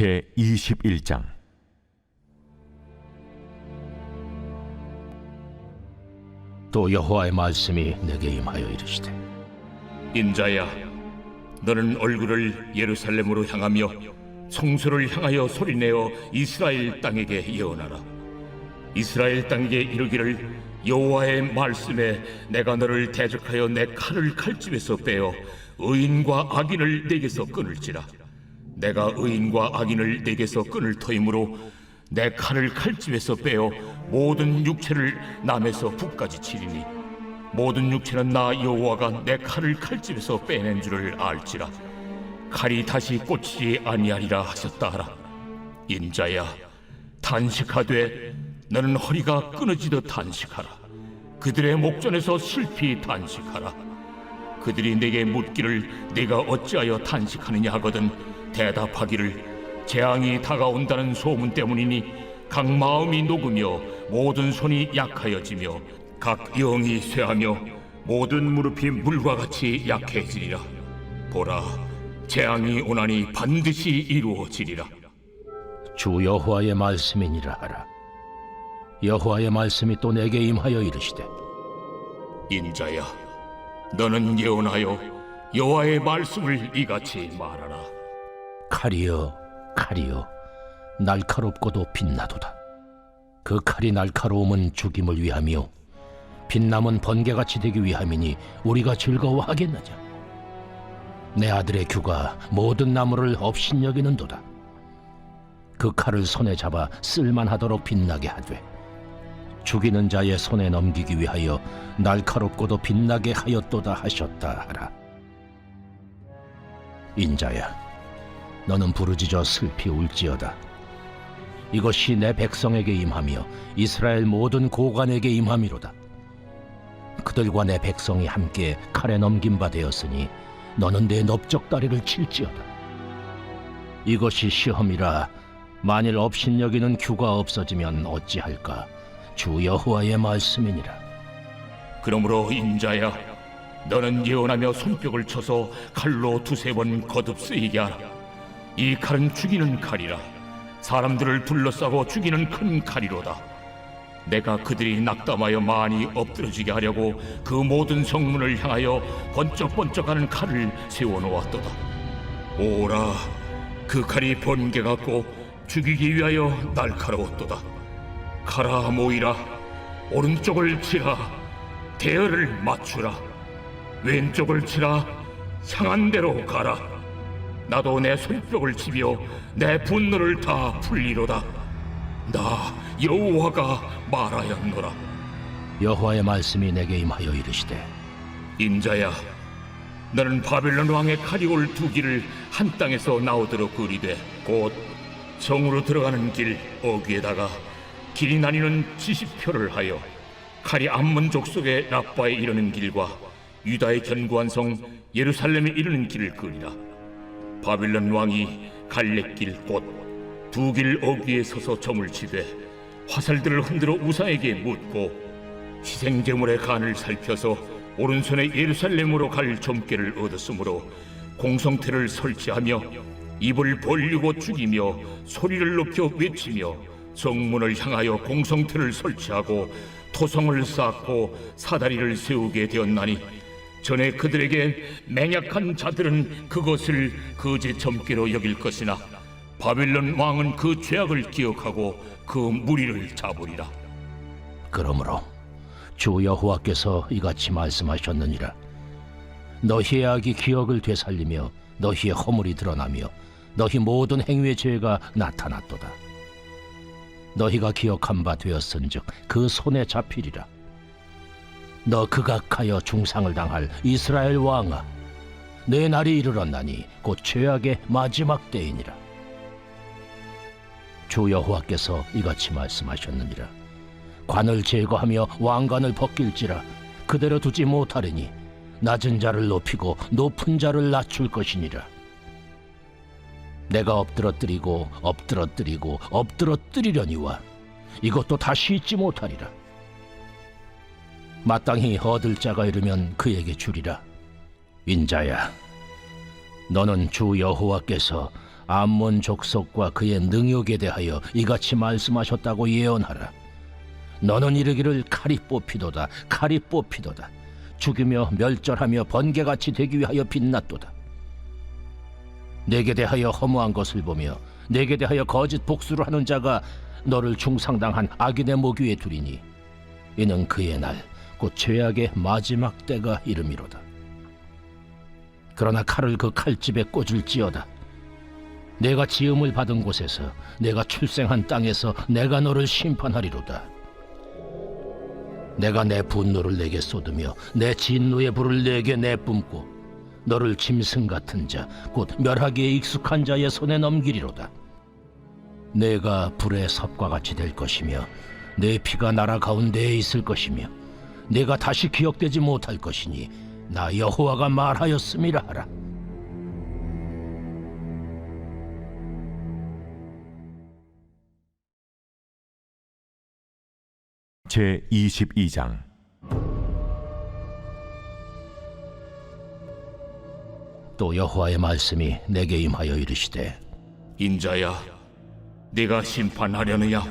제21장. 또 여호와의 말씀이 내게 임하여 이르시되, 인자야, 너는 얼굴을 예루살렘으로 향하며 성소를 향하여 소리내어 이스라엘 땅에게 예언하라. 이스라엘 땅에게 이르기를, 여호와의 말씀에 내가 너를 대적하여 내 칼을 칼집에서 빼어 의인과 악인을 내게서 끊을지라. 내가 의인과 악인을 내게서 끊을 터이므로 내 칼을 칼집에서 빼어 모든 육체를 남에서 북까지 치리니, 모든 육체는 나 여호와가 내 칼을 칼집에서 빼낸 줄을 알지라. 칼이 다시 꽂히지 아니하리라 하셨다 하라. 인자야, 단식하되 너는 허리가 끊어지듯 단식하라. 그들의 목전에서 슬피 단식하라. 그들이 내게 묻기를 네가 어찌하여 단식하느냐 하거든 대답하기를, 재앙이 다가온다는 소문 때문이니 각 마음이 녹으며 모든 손이 약하여지며 각 영이 쇠하며 모든 무릎이 물과 같이 약해지리라. 보라, 재앙이 오나니 반드시 이루어지리라. 주 여호와의 말씀이니라 하라. 여호와의 말씀이 또 내게 임하여 이르시되, 인자야, 너는 예언하여 여호와의 말씀을 이같이 말하라. 칼이여, 칼이여, 날카롭고도 빛나도다. 그 칼이 날카로움은 죽임을 위함이요 빛남은 번개같이 되기 위함이니 우리가 즐거워하겠느냐. 내 아들의 규가 모든 나무를 업신여기는도다. 그 칼을 손에 잡아 쓸만하도록 빛나게 하되 죽이는 자의 손에 넘기기 위하여 날카롭고도 빛나게 하였도다 하셨다 하라. 인자야, 너는 부르짖어 슬피 울지어다. 이것이 내 백성에게 임하며 이스라엘 모든 고관에게 임함이로다. 그들과 내 백성이 함께 칼에 넘긴 바 되었으니 너는 내 넓적다리를 칠지어다. 이것이 시험이라. 만일 업신여기는 규가 없어지면 어찌할까. 주 여호와의 말씀이니라. 그러므로 인자야, 너는 예언하며 손뼉을 쳐서 칼로 두세 번 거듭 쓰이게 하라. 이 칼은 죽이는 칼이라. 사람들을 둘러싸고 죽이는 큰 칼이로다. 내가 그들이 낙담하여 많이 엎드러지게 하려고 그 모든 성문을 향하여 번쩍번쩍하는 칼을 세워놓았도다. 오라, 그 칼이 번개 같고 죽이기 위하여 날카로웠도다. 가라 모이라, 오른쪽을 치라, 대열을 맞추라. 왼쪽을 치라, 상한 대로 가라. 나도 내 손뼉을 치며 내 분노를 다 풀리로다. 나 여호와가 말하였노라. 여호와의 말씀이 내게 임하여 이르시되, 인자야, 너는 바벨론 왕의 칼이 올 두 길을 한 땅에서 나오도록 그리되 곧 성으로 들어가는 길 어귀에다가 길이 나뉘는 지시표를 하여 칼이 암몬 족속의 라빠에 이르는 길과 유다의 견고한 성 예루살렘에 이르는 길을 그리라. 바빌론 왕이 갈렙길 곧 두 길 어귀에 서서 점을 치되 화살들을 흔들어 우상에게 묻고 희생제물의 간을 살펴서 오른손에 예루살렘으로 갈 점괘를 얻었으므로 공성태를 설치하며 입을 벌리고 죽이며 소리를 높여 외치며 성문을 향하여 공성태를 설치하고 토성을 쌓고 사다리를 세우게 되었나니, 전에 그들에게 맹약한 자들은 그것을 거짓 점괘로 여길 것이나 바벨론 왕은 그 죄악을 기억하고 그 무리를 잡으리라. 그러므로 주 여호와께서 이같이 말씀하셨느니라. 너희의 악이 기억을 되살리며 너희의 허물이 드러나며 너희 모든 행위의 죄가 나타났도다. 너희가 기억한 바 되었은즉 그 손에 잡히리라. 너 극악하여 중상을 당할 이스라엘 왕아, 내 날이 이르렀나니 곧 죄악의 마지막 때이니라. 주 여호와께서 이같이 말씀하셨느니라. 관을 제거하며 왕관을 벗길지라 그대로 두지 못하리니 낮은 자를 높이고 높은 자를 낮출 것이니라. 내가 엎드러뜨리고 엎드러뜨리고 엎드러뜨리려니와 이것도 다시 잊지 못하리라. 마땅히 얻을 자가 이르면 그에게 주리라. 인자야, 너는 주 여호와께서 암몬 족속과 그의 능욕에 대하여 이같이 말씀하셨다고 예언하라. 너는 이르기를 칼이 뽑히도다, 칼이 뽑히도다. 죽이며 멸절하며 번개같이 되기 위하여 빛났도다. 내게 대하여 허무한 것을 보며 내게 대하여 거짓 복수를 하는 자가 너를 중상당한 악인의 목 위에 두리니 이는 그의 날, 곧 죄악의 마지막 때가 이름이로다. 그러나 칼을 그 칼집에 꽂을지어다. 내가 지음을 받은 곳에서, 내가 출생한 땅에서 내가 너를 심판하리로다. 내가 내 분노를 내게 쏟으며 내 진노의 불을 내게 내뿜고 너를 짐승 같은 자, 곧 멸하기에 익숙한 자의 손에 넘기리로다. 내가 불의 섭과 같이 될 것이며 내 피가 나라 가운데에 있을 것이며 내가 다시 기억되지 못할 것이니 나 여호와가 말하였음이라 하라. 제 22장. 또 여호와의 말씀이 내게 임하여 이르시되, 인자야, 네가 심판하려느냐?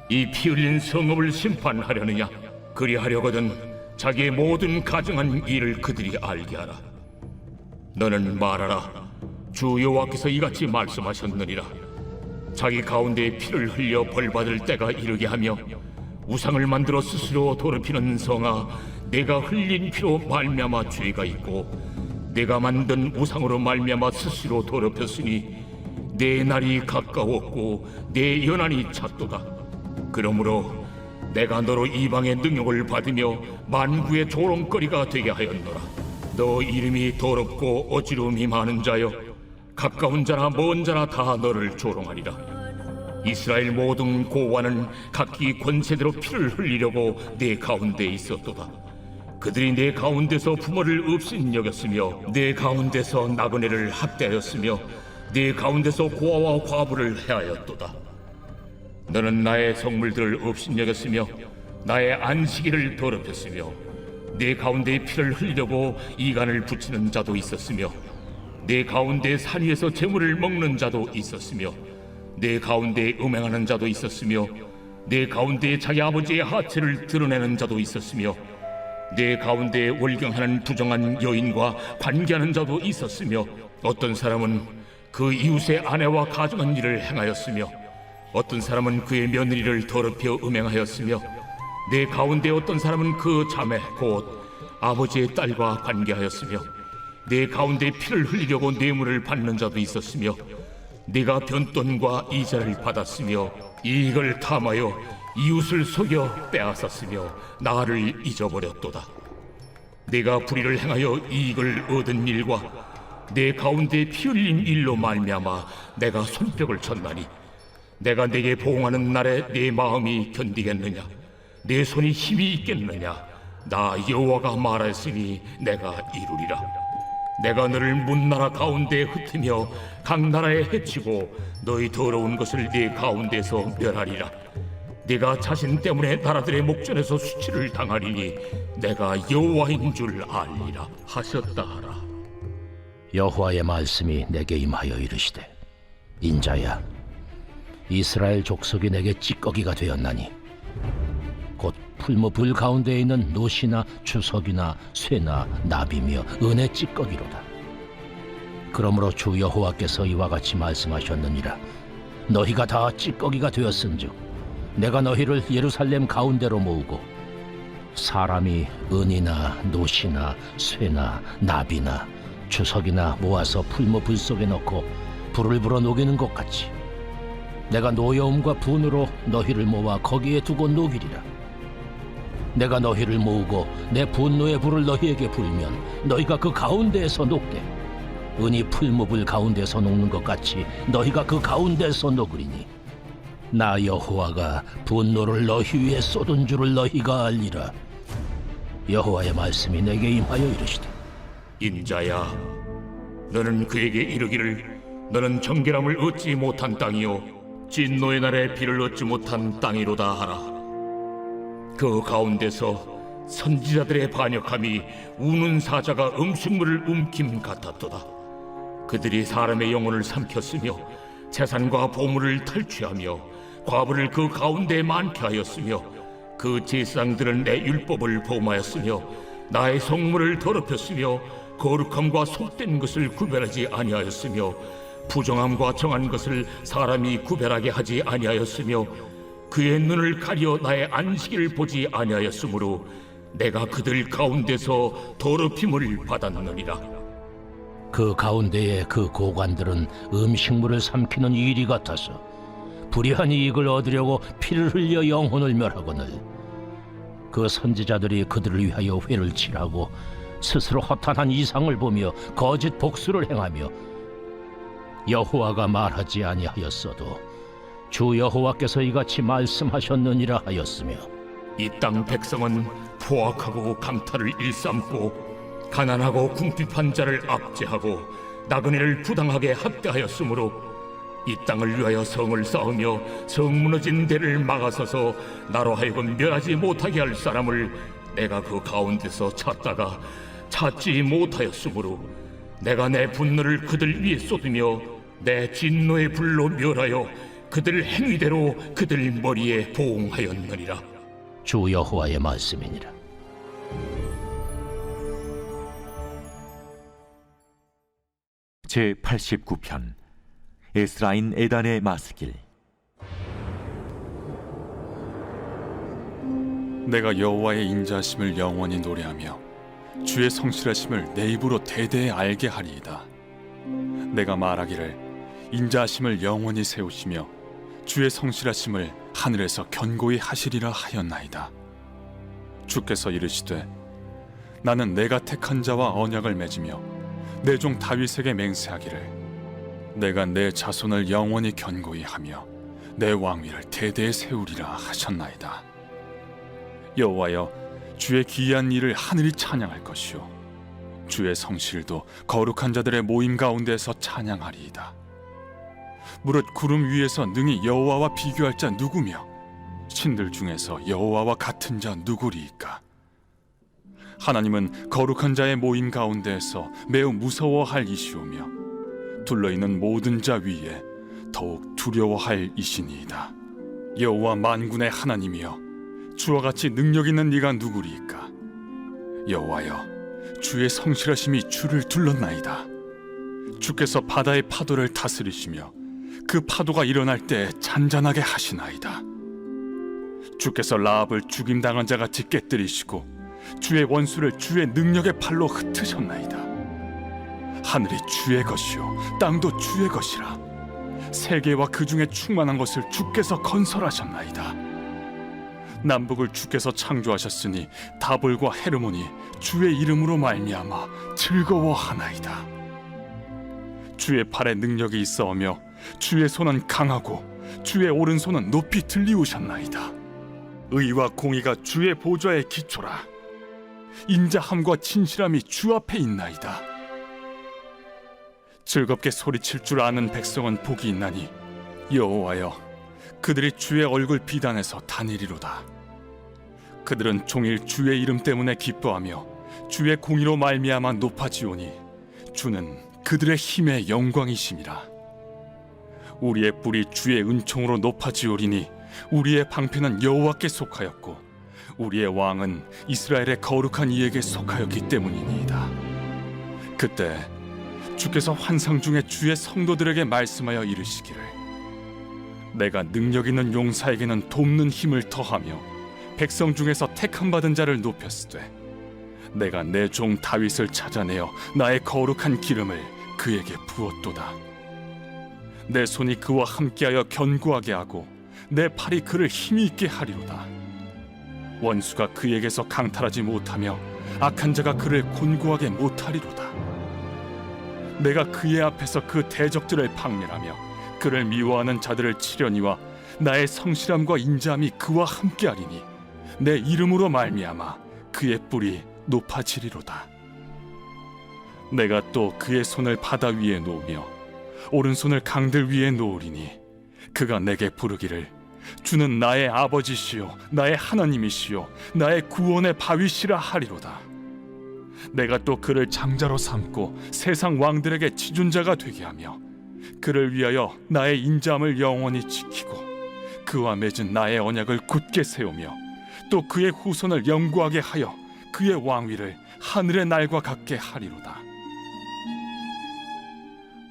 이 피 흘린 성읍을 심판하려느냐? 그리하려거든 자기의 모든 가증한 일을 그들이 알게 하라. 너는 말하라. 주 여호와께서 이같이 말씀하셨느니라. 자기 가운데에 피를 흘려 벌받을 때가 이르게 하며 우상을 만들어 스스로 더럽히는 성아, 내가 흘린 피로 말미암아 죄가 있고 내가 만든 우상으로 말미암아 스스로 더럽혔으니 내 날이 가까웠고 내 연한이 찼도다. 그러므로 내가 너로 이방의 능욕을 받으며 만국의 조롱거리가 되게 하였노라. 너 이름이 더럽고 어지러움이 많은 자여, 가까운 자나 먼 자나 다 너를 조롱하리라. 이스라엘 모든 고관은 각기 권세대로 피를 흘리려고 내 가운데 있었도다. 그들이 내 가운데서 부모를 없인 여겼으며 내 가운데서 나그네를 학대하였으며 내 가운데서 고아와 과부를 해하였도다. 너는 나의 성물들을 없인 여겼으며 나의 안식일을 더럽혔으며 내 가운데 피를 흘리려고 이간을 붙이는 자도 있었으며 내 가운데 산 위에서 재물을 먹는 자도 있었으며 내 가운데 음행하는 자도 있었으며 내 가운데 자기 아버지의 하체를 드러내는 자도 있었으며 내 가운데 월경하는 부정한 여인과 관계하는 자도 있었으며 어떤 사람은 그 이웃의 아내와 가정한 일을 행하였으며 어떤 사람은 그의 며느리를 더럽혀 음행하였으며 내 가운데 어떤 사람은 그 자매 곧 아버지의 딸과 관계하였으며 내 가운데 피를 흘리려고 뇌물을 받는 자도 있었으며 네가 변돈과 이자를 받았으며 이익을 탐하여 이웃을 속여 빼앗았으며 나를 잊어버렸도다. 네가 불의를 행하여 이익을 얻은 일과 내 가운데 피 흘린 일로 말미암아 내가 손뼉을 쳤나니 내가 네게 보응하는 날에 네 마음이 견디겠느냐? 내 손이 힘이 있겠느냐? 나 여호와가 말하였으니 내가 이루리라. 내가 너를 문나라 가운데에 흩으며 각 나라에 해치고 너희 더러운 것을 네 가운데서 멸하리라. 네가 자신 때문에 나라들의 목전에서 수치를 당하리니 내가 여호와인 줄 알리라 하셨다 하라. 여호와의 말씀이 내게 임하여 이르시되, 인자야, 이스라엘 족속이 내게 찌꺼기가 되었나니 곧 풀무불 가운데 있는 노시나 주석이나 쇠나 나비며 은의 찌꺼기로다. 그러므로 주 여호와께서 이와 같이 말씀하셨느니라. 너희가 다 찌꺼기가 되었은즉 내가 너희를 예루살렘 가운데로 모으고 사람이 은이나 노시나 쇠나 나비나 주석이나 모아서 풀무불 속에 넣고 불을 불어 녹이는 것 같이 내가 노여움과 분으로 너희를 모아 거기에 두고 녹이리라. 내가 너희를 모으고 내 분노의 불을 너희에게 불면 너희가 그 가운데에서 녹되 은이 풀무불 가운데서 녹는 것 같이 너희가 그 가운데서 녹으리니 나 여호와가 분노를 너희 위에 쏟은 줄을 너희가 알리라. 여호와의 말씀이 내게 임하여 이르시되, 인자야, 너는 그에게 이르기를 너는 정결함을 얻지 못한 땅이요 진노의 날에 비를 얻지 못한 땅이로다 하라. 그 가운데서 선지자들의 반역함이 우는 사자가 음식물을 움킴 같았도다. 그들이 사람의 영혼을 삼켰으며 재산과 보물을 탈취하며 과부를 그 가운데 많게 하였으며 그 제사장들은 내 율법을 범하였으며 나의 성물을 더럽혔으며 거룩함과 속된 것을 구별하지 아니하였으며 부정함과 정한 것을 사람이 구별하게 하지 아니하였으며 그의 눈을 가려 나의 안식일을 보지 아니하였으므로 내가 그들 가운데서 더럽힘을 받았느니라. 그 가운데에 그 고관들은 음식물을 삼키는 이리 같아서 불의한 이익을 얻으려고 피를 흘려 영혼을 멸하거늘 그 선지자들이 그들을 위하여 회를 칠하고 스스로 허탄한 이상을 보며 거짓 복수를 행하며 여호와가 말하지 아니하였어도 주 여호와께서 이같이 말씀하셨느니라 하였으며 이 땅 백성은 포악하고 강탈을 일삼고 가난하고 궁핍한 자를 압제하고 나그네를 부당하게 학대하였으므로 이 땅을 위하여 성을 쌓으며 성 무너진 데를 막아서서 나로 하여금 멸하지 못하게 할 사람을 내가 그 가운데서 찾다가 찾지 못하였으므로 내가 내 분노를 그들 위에 쏟으며 내 진노의 불로 멸하여 그들 행위대로 그들 머리에 보응하였느니라. 주 여호와의 말씀이니라. 제 89편 에스라인 에단의 마스길. 내가 여호와의 인자하심을 영원히 노래하며 주의 성실하심을 내 입으로 대대에 알게 하리이다. 내가 말하기를 인자하심을 영원히 세우시며 주의 성실하심을 하늘에서 견고히 하시리라 하였나이다. 주께서 이르시되 나는 내가 택한 자와 언약을 맺으며 내 종 다윗에게 맹세하기를 내가 내 자손을 영원히 견고히 하며 내 왕위를 대대에 세우리라 하셨나이다. 여호와여, 주의 기이한 일을 하늘이 찬양할 것이요 주의 성실도 거룩한 자들의 모임 가운데서 찬양하리이다. 무릇 구름 위에서 능히 여호와와 비교할 자 누구며 신들 중에서 여호와와 같은 자 누구리이까? 하나님은 거룩한 자의 모임 가운데에서 매우 무서워할 이시오며 둘러있는 모든 자 위에 더욱 두려워할 이시니이다. 여호와 만군의 하나님이여, 주와 같이 능력 있는 이가 누구리이까? 여호와여, 주의 성실하심이 주를 둘렀나이다. 주께서 바다의 파도를 다스리시며 그 파도가 일어날 때 잔잔하게 하시나이다. 주께서 라합을 죽임당한 자같이 깨뜨리시고 주의 원수를 주의 능력의 팔로 흩으셨나이다. 하늘이 주의 것이요 땅도 주의 것이라. 세계와 그 중에 충만한 것을 주께서 건설하셨나이다. 남북을 주께서 창조하셨으니 다볼과 헤르몬이 주의 이름으로 말미암아 즐거워하나이다. 주의 팔에 능력이 있어오며 주의 손은 강하고 주의 오른손은 높이 들리우셨나이다. 의와 공의가 주의 보좌의 기초라. 인자함과 진실함이 주 앞에 있나이다. 즐겁게 소리칠 줄 아는 백성은 복이 있나니 여호와여, 그들이 주의 얼굴 비단에서 다니리로다. 그들은 종일 주의 이름 때문에 기뻐하며 주의 공의로 말미암아 높아지오니 주는 그들의 힘의 영광이심이라. 우리의 뿔이 주의 은총으로 높아지오리니 우리의 방패는 여호와께 속하였고 우리의 왕은 이스라엘의 거룩한 이에게 속하였기 때문이니이다. 그때 주께서 환상 중에 주의 성도들에게 말씀하여 이르시기를 내가 능력 있는 용사에게는 돕는 힘을 더하며 백성 중에서 택함 받은 자를 높였으되 내가 내 종 다윗을 찾아내어 나의 거룩한 기름을 그에게 부었도다. 내 손이 그와 함께하여 견고하게 하고 내 팔이 그를 힘이 있게 하리로다. 원수가 그에게서 강탈하지 못하며 악한 자가 그를 곤고하게 못하리로다. 내가 그의 앞에서 그 대적들을 박멸하며 그를 미워하는 자들을 치려니와 나의 성실함과 인자함이 그와 함께하리니 내 이름으로 말미암아 그의 뿔이 높아지리로다. 내가 또 그의 손을 바다 위에 놓으며 오른손을 강들 위에 놓으리니 그가 내게 부르기를 주는 나의 아버지시요 나의 하나님이시요 나의 구원의 바위시라 하리로다. 내가 또 그를 장자로 삼고 세상 왕들에게 지존자가 되게 하며 그를 위하여 나의 인자함을 영원히 지키고 그와 맺은 나의 언약을 굳게 세우며 또 그의 후손을 영구하게 하여 그의 왕위를 하늘의 날과 같게 하리로다.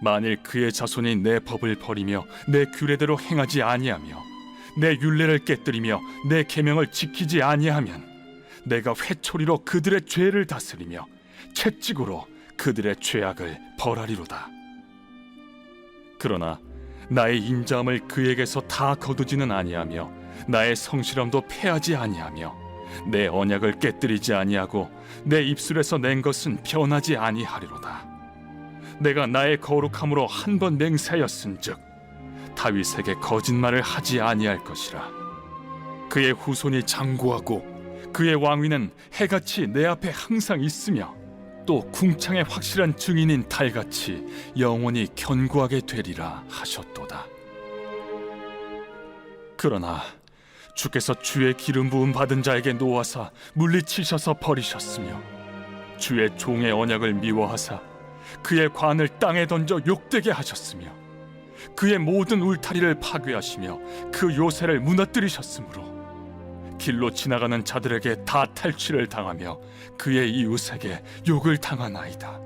만일 그의 자손이 내 법을 버리며 내 규례대로 행하지 아니하며 내 율례를 깨뜨리며 내 계명을 지키지 아니하면 내가 회초리로 그들의 죄를 다스리며 채찍으로 그들의 죄악을 벌하리로다. 그러나 나의 인자함을 그에게서 다 거두지는 아니하며 나의 성실함도 패하지 아니하며 내 언약을 깨뜨리지 아니하고 내 입술에서 낸 것은 변하지 아니하리로다. 내가 나의 거룩함으로 한 번 맹세하였은즉 다윗에게 거짓말을 하지 아니할 것이라. 그의 후손이 장구하고 그의 왕위는 해같이 내 앞에 항상 있으며 또 궁창의 확실한 증인인 달같이 영원히 견고하게 되리라 하셨도다. 그러나 주께서 주의 기름 부음 받은 자에게 놓아사 물리치셔서 버리셨으며 주의 종의 언약을 미워하사 그의 관을 땅에 던져 욕되게 하셨으며 그의 모든 울타리를 파괴하시며 그 요새를 무너뜨리셨으므로 길로 지나가는 자들에게 다 탈취를 당하며 그의 이웃에게 욕을 당하나이다.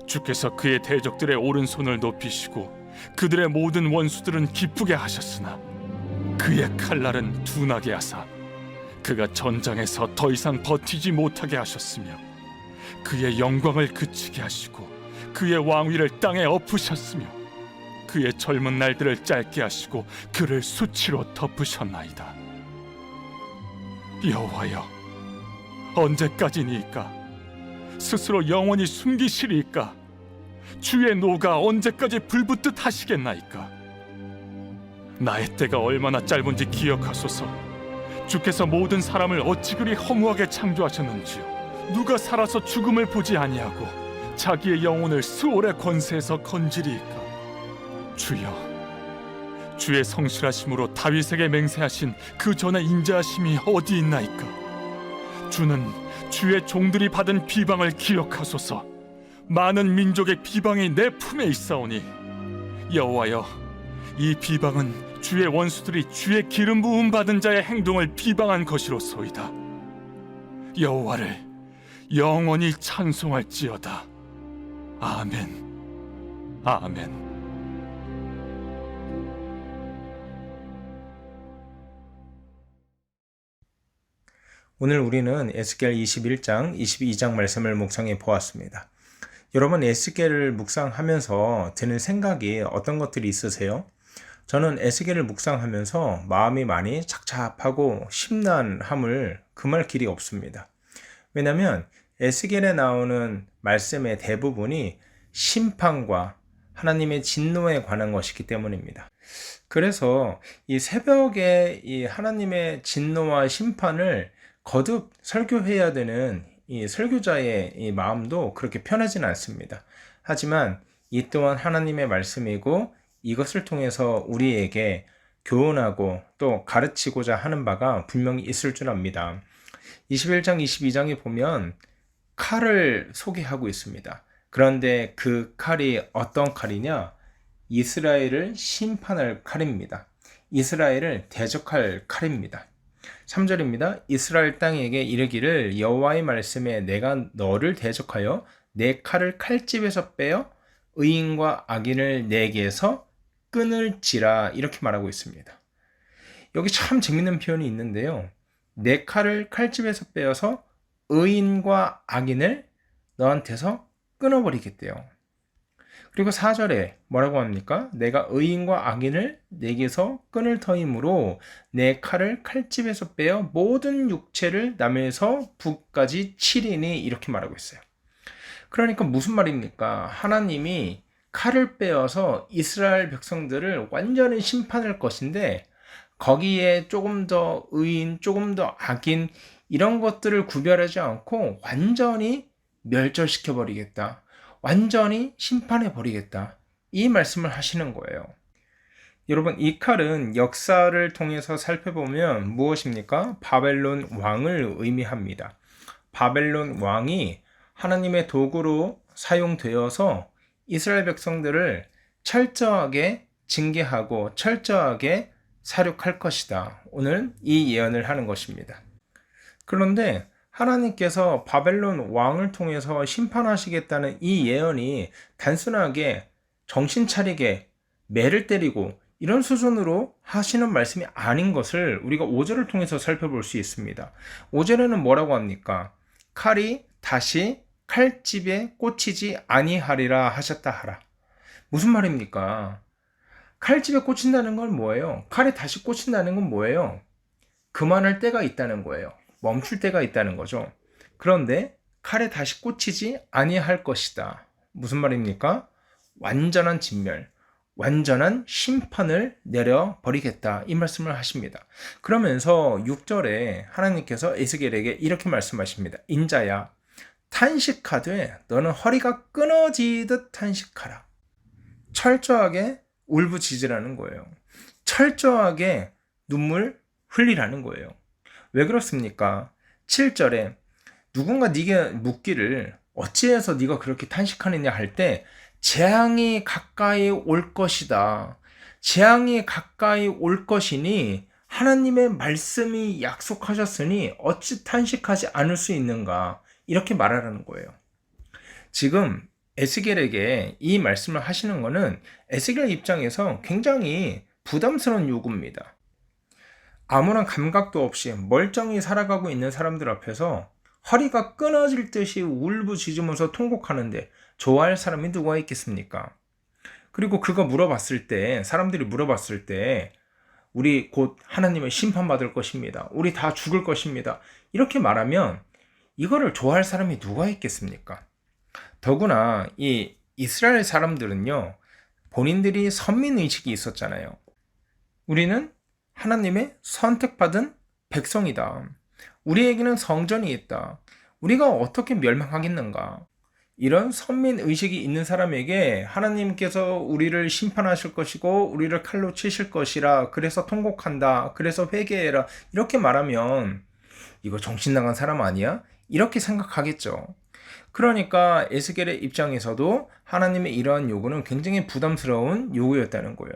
주께서 그의 대적들의 오른손을 높이시고 그들의 모든 원수들은 기쁘게 하셨으나 그의 칼날은 둔하게 하사 그가 전장에서 더 이상 버티지 못하게 하셨으며 그의 영광을 그치게 하시고 그의 왕위를 땅에 엎으셨으며 그의 젊은 날들을 짧게 하시고 그를 수치로 덮으셨나이다. 여호와여, 언제까지니까? 스스로 영원히 숨기시리까? 주의 노가 언제까지 불붙듯 하시겠나이까? 나의 때가 얼마나 짧은지 기억하소서. 주께서 모든 사람을 어찌 그리 허무하게 창조하셨는지요. 누가 살아서 죽음을 보지 아니하고 자기의 영혼을 스올의 권세에서 건지리이까? 주여, 주의 성실하심으로 다윗에게 맹세하신 그 전의 인자하심이 어디 있나이까? 주는 주의 종들이 받은 비방을 기억하소서. 많은 민족의 비방이 내 품에 있사오니 여호와여, 이 비방은 주의 원수들이 주의 기름 부음 받은 자의 행동을 비방한 것이로소이다. 여호와를 영원히 찬송할지어다. 아멘. 아멘. 오늘 우리는 에스겔 21장, 22장 말씀을 묵상해 보았습니다. 여러분, 에스겔을 묵상하면서 드는 생각이 어떤 것들이 있으세요? 저는 에스겔을 묵상하면서 마음이 많이 착잡하고 심란함을 금할 길이 없습니다. 왜냐하면 에스겔에 나오는 말씀의 대부분이 심판과 하나님의 진노에 관한 것이기 때문입니다. 그래서 이 새벽에 이 하나님의 진노와 심판을 거듭 설교해야 되는 이 설교자의 이 마음도 그렇게 편하지는 않습니다. 하지만 이 또한 하나님의 말씀이고 이것을 통해서 우리에게 교훈하고 또 가르치고자 하는 바가 분명히 있을 줄 압니다. 21장, 22장에 보면 칼을 소개하고 있습니다. 그런데 그 칼이 어떤 칼이냐? 이스라엘을 심판할 칼입니다. 이스라엘을 대적할 칼입니다. 3절입니다. 이스라엘 땅에게 이르기를 여호와의 말씀에 내가 너를 대적하여 내 칼을 칼집에서 빼어 의인과 악인을 내게서 끊을지라, 이렇게 말하고 있습니다. 여기 참 재밌는 표현이 있는데요. 내 칼을 칼집에서 빼어서 의인과 악인을 너한테서 끊어버리겠대요. 그리고 4절에 뭐라고 합니까? 내가 의인과 악인을 내게서 끊을 터이므로 내 칼을 칼집에서 빼어 모든 육체를 남에서 북까지 치리니, 이렇게 말하고 있어요. 그러니까 무슨 말입니까? 하나님이 칼을 빼어서 이스라엘 백성들을 완전히 심판할 것인데 거기에 조금 더 의인, 조금 더 악인 이런 것들을 구별하지 않고 완전히 멸절시켜버리겠다. 완전히 심판해버리겠다. 이 말씀을 하시는 거예요. 여러분, 이 칼은 역사를 통해서 살펴보면 무엇입니까? 바벨론 왕을 의미합니다. 바벨론 왕이 하나님의 도구로 사용되어서 이스라엘 백성들을 철저하게 징계하고 철저하게 사륙할 것이다. 오늘 이 예언을 하는 것입니다. 그런데 하나님께서 바벨론 왕을 통해서 심판하시겠다는 이 예언이 단순하게 정신 차리게 매를 때리고 이런 수준으로 하시는 말씀이 아닌 것을 우리가 5절을 통해서 살펴볼 수 있습니다. 5절에는 뭐라고 합니까? 칼이 다시 칼집에 꽂히지 아니하리라 하셨다 하라. 무슨 말입니까? 칼집에 꽂힌다는 건 뭐예요? 칼이 다시 꽂힌다는 건 뭐예요? 그만할 때가 있다는 거예요. 멈출 때가 있다는 거죠. 그런데 칼에 다시 꽂히지 아니할 것이다. 무슨 말입니까? 완전한 진멸, 완전한 심판을 내려버리겠다. 이 말씀을 하십니다. 그러면서 6절에 하나님께서 에스겔에게 이렇게 말씀하십니다. 인자야, 탄식하되 너는 허리가 끊어지듯 탄식하라. 철저하게 울부짖으라는 거예요. 철저하게 눈물 흘리라는 거예요. 왜 그렇습니까? 7절에 누군가 네게 묻기를 어찌해서 네가 그렇게 탄식하느냐 할 때 재앙이 가까이 올 것이다. 재앙이 가까이 올 것이니 하나님의 말씀이 약속하셨으니 어찌 탄식하지 않을 수 있는가? 이렇게 말하라는 거예요. 지금 에스겔에게 이 말씀을 하시는 것은 에스겔 입장에서 굉장히 부담스러운 요구입니다. 아무런 감각도 없이 멀쩡히 살아가고 있는 사람들 앞에서 허리가 끊어질 듯이 울부짖으면서 통곡하는데 좋아할 사람이 누가 있겠습니까? 그리고 그가 물어봤을 때, 사람들이 물어봤을 때 우리 곧 하나님의 심판받을 것입니다. 우리 다 죽을 것입니다. 이렇게 말하면 이거를 좋아할 사람이 누가 있겠습니까? 더구나 이 이스라엘 사람들은요, 본인들이 선민의식이 있었잖아요. 우리는 하나님의 선택받은 백성이다. 우리에게는 성전이 있다. 우리가 어떻게 멸망하겠는가? 이런 선민의식이 있는 사람에게 하나님께서 우리를 심판하실 것이고 우리를 칼로 치실 것이라, 그래서 통곡한다, 그래서 회개해라, 이렇게 말하면 이거 정신 나간 사람 아니야? 이렇게 생각하겠죠. 그러니까 에스겔의 입장에서도 하나님의 이러한 요구는 굉장히 부담스러운 요구였다는 거예요.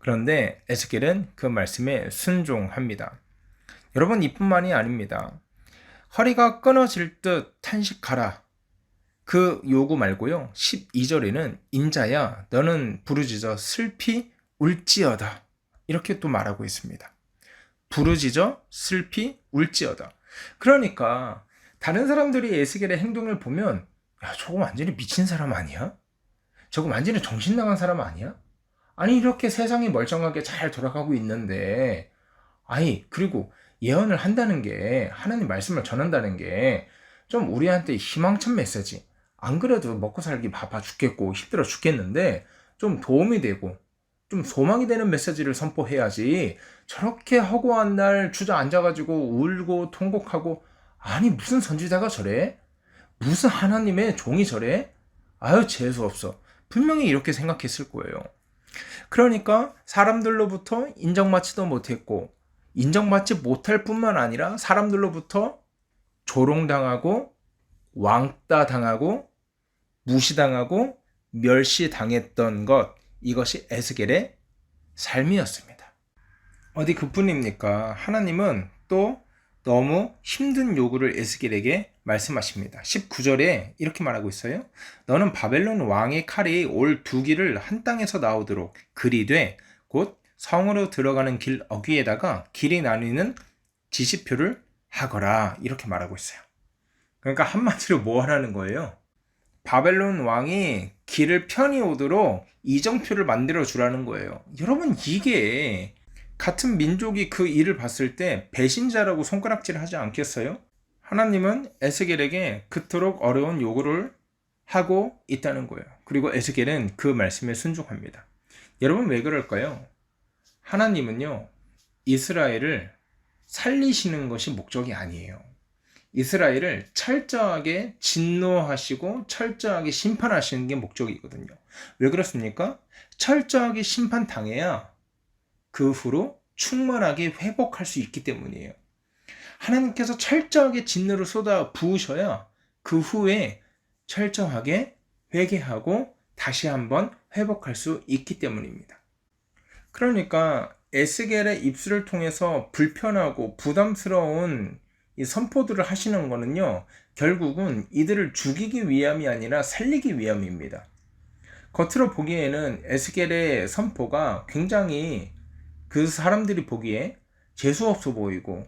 그런데 에스겔은 그 말씀에 순종합니다. 여러분, 이뿐만이 아닙니다. 허리가 끊어질 듯 탄식하라. 그 요구 말고요. 12절에는 인자야 너는 부르짖어 슬피 울지어다. 이렇게 또 말하고 있습니다. 부르짖어 슬피 울지어다. 그러니까 다른 사람들이 에스겔의 행동을 보면 야, 저거 완전히 미친 사람 아니야? 저거 완전히 정신 나간 사람 아니야? 아니 이렇게 세상이 멀쩡하게 잘 돌아가고 있는데, 아니 그리고 예언을 한다는 게, 하나님 말씀을 전한다는 게 좀 우리한테 희망찬 메시지, 안 그래도 먹고 살기 바빠 죽겠고 힘들어 죽겠는데 좀 도움이 되고 좀 소망이 되는 메시지를 선포해야지 저렇게 허구한 날 주저앉아가지고 울고 통곡하고, 아니 무슨 선지자가 저래? 무슨 하나님의 종이 저래? 아유 재수없어. 분명히 이렇게 생각했을 거예요. 그러니까 사람들로부터 인정받지도 못했고, 인정받지 못할 뿐만 아니라 사람들로부터 조롱당하고 왕따당하고 무시당하고 멸시당했던 것, 이것이 에스겔의 삶이었습니다. 어디 그뿐입니까? 하나님은 또 너무 힘든 요구를 에스겔에게 말씀하십니다. 19절에 이렇게 말하고 있어요. 너는 바벨론 왕의 칼이 올 두 길을 한 땅에서 나오도록 그리되 곧 성으로 들어가는 길 어귀에다가 길이 나뉘는 지시표를 하거라. 이렇게 말하고 있어요. 그러니까 한마디로 뭐 하라는 거예요? 바벨론 왕이 길을 편히 오도록 이정표를 만들어 주라는 거예요. 여러분, 이게 같은 민족이 그 일을 봤을 때 배신자라고 손가락질을 하지 않겠어요? 하나님은 에스겔에게 그토록 어려운 요구를 하고 있다는 거예요. 그리고 에스겔은 그 말씀에 순종합니다. 여러분, 왜 그럴까요? 하나님은요, 이스라엘을 살리시는 것이 목적이 아니에요. 이스라엘을 철저하게 진노하시고 철저하게 심판하시는 게 목적이거든요. 왜 그렇습니까? 철저하게 심판당해야 그 후로 충만하게 회복할 수 있기 때문이에요. 하나님께서 철저하게 진노를 쏟아 부으셔야 그 후에 철저하게 회개하고 다시 한번 회복할 수 있기 때문입니다. 그러니까 에스겔의 입술을 통해서 불편하고 부담스러운 이 선포들을 하시는 거는요, 결국은 이들을 죽이기 위함이 아니라 살리기 위함입니다. 겉으로 보기에는 에스겔의 선포가 굉장히 그 사람들이 보기에 재수없어 보이고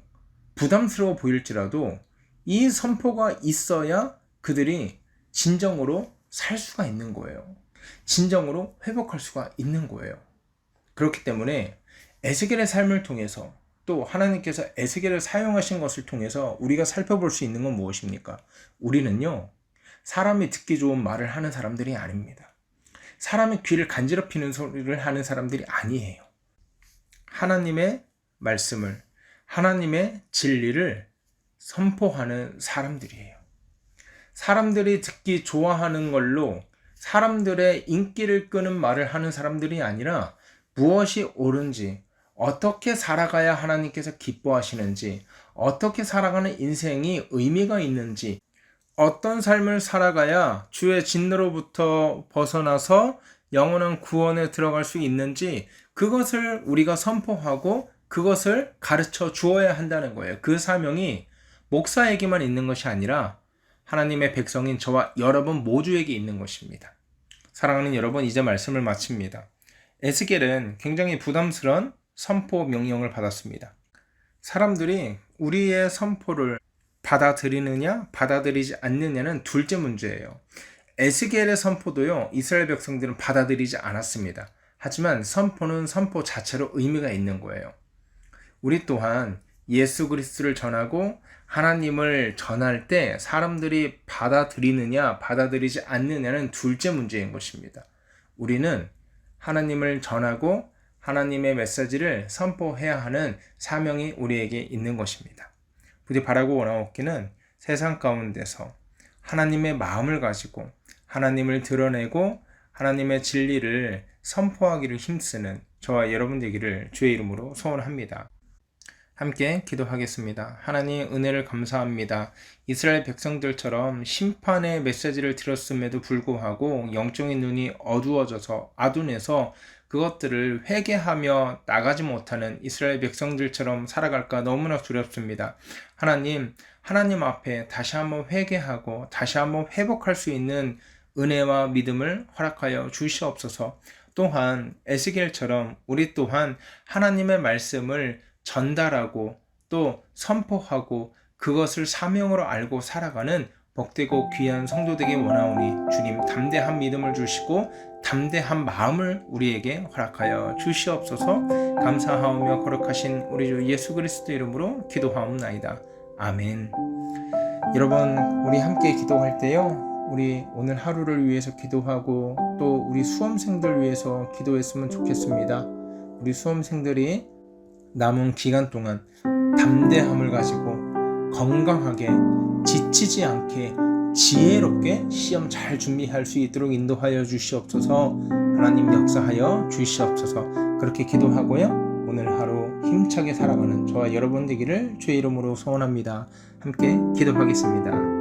부담스러워 보일지라도 이 선포가 있어야 그들이 진정으로 살 수가 있는 거예요. 진정으로 회복할 수가 있는 거예요. 그렇기 때문에 에스겔의 삶을 통해서 또 하나님께서 에스겔을 사용하신 것을 통해서 우리가 살펴볼 수 있는 건 무엇입니까? 우리는요, 사람이 듣기 좋은 말을 하는 사람들이 아닙니다. 사람의 귀를 간지럽히는 소리를 하는 사람들이 아니에요. 하나님의 말씀을, 하나님의 진리를 선포하는 사람들이에요. 사람들이 듣기 좋아하는 걸로 사람들의 인기를 끄는 말을 하는 사람들이 아니라 무엇이 옳은지, 어떻게 살아가야 하나님께서 기뻐하시는지, 어떻게 살아가는 인생이 의미가 있는지, 어떤 삶을 살아가야 주의 진노로부터 벗어나서 영원한 구원에 들어갈 수 있는지 그것을 우리가 선포하고 그것을 가르쳐 주어야 한다는 거예요. 그 사명이 목사에게만 있는 것이 아니라 하나님의 백성인 저와 여러분 모두에게 있는 것입니다. 사랑하는 여러분, 이제 말씀을 마칩니다. 에스겔은 굉장히 부담스러운 선포 명령을 받았습니다. 사람들이 우리의 선포를 받아들이느냐 받아들이지 않느냐는 둘째 문제예요. 에스겔의 선포도요, 이스라엘 백성들은 받아들이지 않았습니다. 하지만 선포는 선포 자체로 의미가 있는 거예요. 우리 또한 예수 그리스도를 전하고 하나님을 전할 때 사람들이 받아들이느냐 받아들이지 않느냐는 둘째 문제인 것입니다. 우리는 하나님을 전하고 하나님의 메시지를 선포해야 하는 사명이 우리에게 있는 것입니다. 부디 바라고 원하옵기는 세상 가운데서 하나님의 마음을 가지고 하나님을 드러내고 하나님의 진리를 선포하기를 힘쓰는 저와 여러분 되기를 주의 이름으로 소원합니다. 함께 기도하겠습니다. 하나님, 은혜를 감사합니다. 이스라엘 백성들처럼 심판의 메시지를 들었음에도 불구하고 영적인 눈이 어두워져서 아둔해서 그것들을 회개하며 나가지 못하는 이스라엘 백성들처럼 살아갈까 너무나 두렵습니다. 하나님 앞에 다시 한번 회개하고 다시 한번 회복할 수 있는 은혜와 믿음을 허락하여 주시옵소서. 또한 에스겔처럼 우리 또한 하나님의 말씀을 전달하고 또 선포하고 그것을 사명으로 알고 살아가는 복되고 귀한 성도 되기 원하오니 주님, 담대한 믿음을 주시고 담대한 마음을 우리에게 허락하여 주시옵소서. 감사하오며 거룩하신 우리 주 예수 그리스도 이름으로 기도하옵나이다. 아멘. 여러분, 우리 함께 기도할 때요, 우리 오늘 하루를 위해서 기도하고 또 우리 수험생들 위해서 기도했으면 좋겠습니다. 우리 수험생들이 남은 기간 동안 담대함을 가지고 건강하게 지치지 않게 지혜롭게 시험 잘 준비할 수 있도록 인도하여 주시옵소서. 하나님 역사하여 주시옵소서. 그렇게 기도하고요, 오늘 하루 힘차게 살아가는 저와 여러분 되기를 주의 이름으로 소원합니다. 함께 기도하겠습니다.